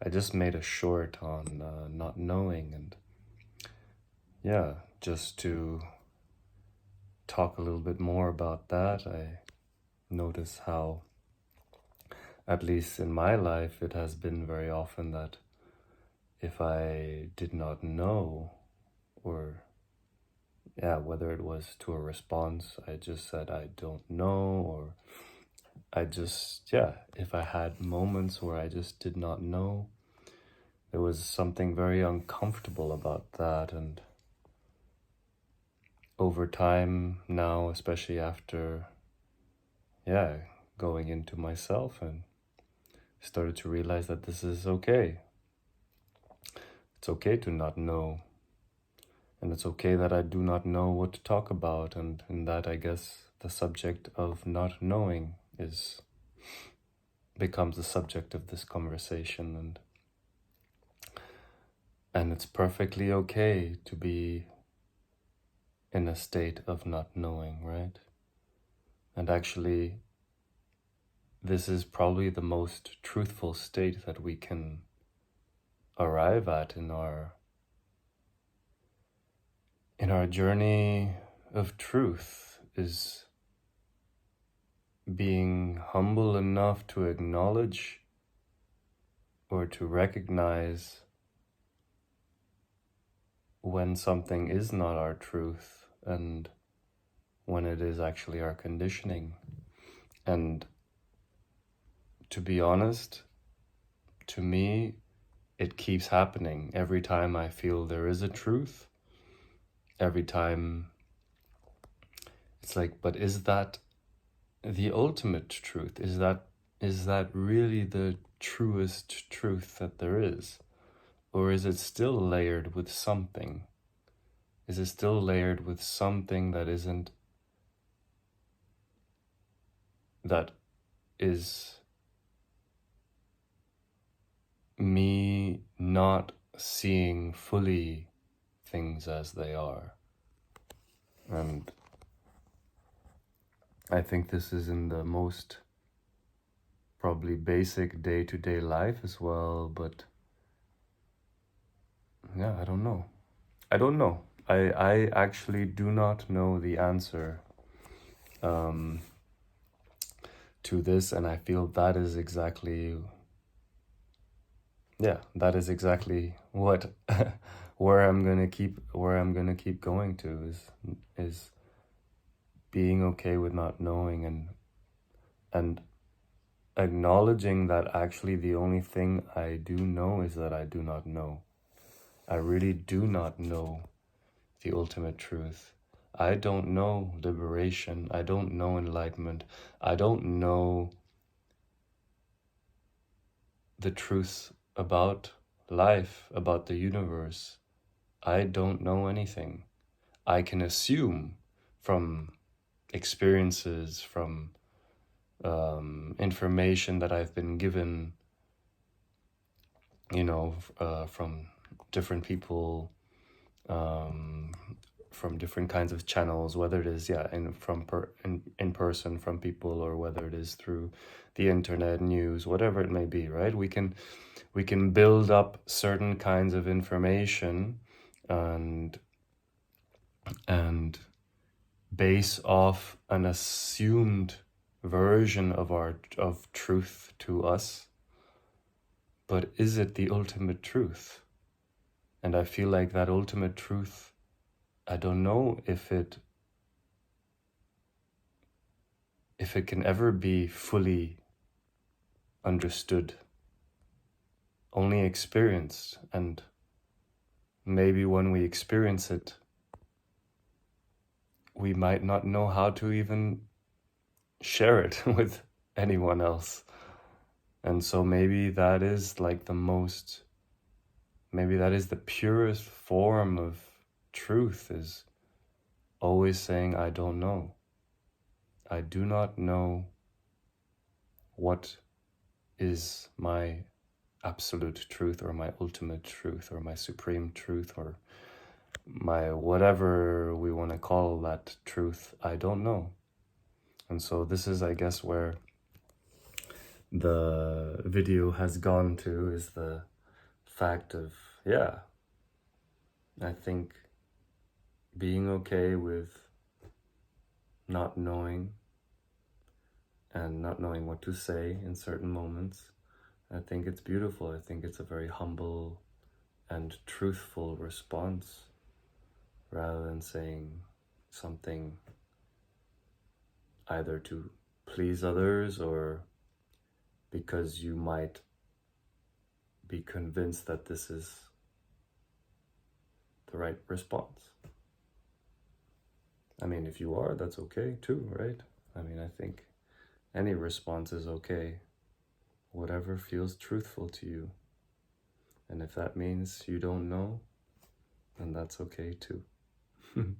I just made a short on not knowing, and yeah, just to talk a little bit more about that, I notice how, at least in my life, it has been very often that if I did not know, or yeah, whether it was to a response, I just said I don't know, or I just, yeah, if I had moments where I just did not know, there was something very uncomfortable about that. And over time now, especially after, yeah, going into myself, and started to realize that this is okay. It's okay to not know. And it's okay that I do not know what to talk about. And in that, I guess the subject of not knowing becomes the subject of this conversation. And it's perfectly okay to be in a state of not knowing, right? And actually, this is probably the most truthful state that we can arrive at in our journey of truth, is being humble enough to acknowledge or to recognize when something is not our truth and when it is actually our conditioning. And to be honest, to me, it keeps happening every time I feel there is a truth. Every time it's like, but is that the ultimate truth? Is that really the truest truth that there is? Or is it still layered with something? Is it still layered with something that is me not seeing fully things as they are? And I think this is in the most probably basic day-to-day life as well, but yeah, I don't know. I actually do not know the answer um, to this, and I feel that is exactly, yeah, that is exactly what where I'm gonna keep going to, is being okay with not knowing, and acknowledging that actually the only thing I do know is that I do not know. I really do not know the ultimate truth. I don't know liberation. I don't know enlightenment. I don't know the truth about life, about the universe. I don't know anything. I can assume from experiences, from information that I've been given, from different people, um, from different kinds of channels, whether it is in person from people, or whether it is through the internet, news, whatever it may be, right? We can build up certain kinds of information and and base off an assumed version of truth to us. But is it the ultimate truth? And I feel like that ultimate truth, I don't know if it can ever be fully understood, only experienced. And maybe when we experience it, we might not know how to even share it with anyone else. And so maybe that is maybe that is the purest form of truth, is always saying, I don't know. I do not know what is my absolute truth, or my ultimate truth, or my supreme truth, or my whatever we want to call that truth. I don't know. And so this is, I guess, where the video has gone to is the fact of, yeah, I think being okay with not knowing and not knowing what to say in certain moments, I think it's beautiful. I think it's a very humble and truthful response rather than saying something either to please others or because you might be convinced that this is the right response. I mean, if you are, that's okay too, right? I mean, I think any response is okay, whatever feels truthful to you. And if that means you don't know, then that's okay too.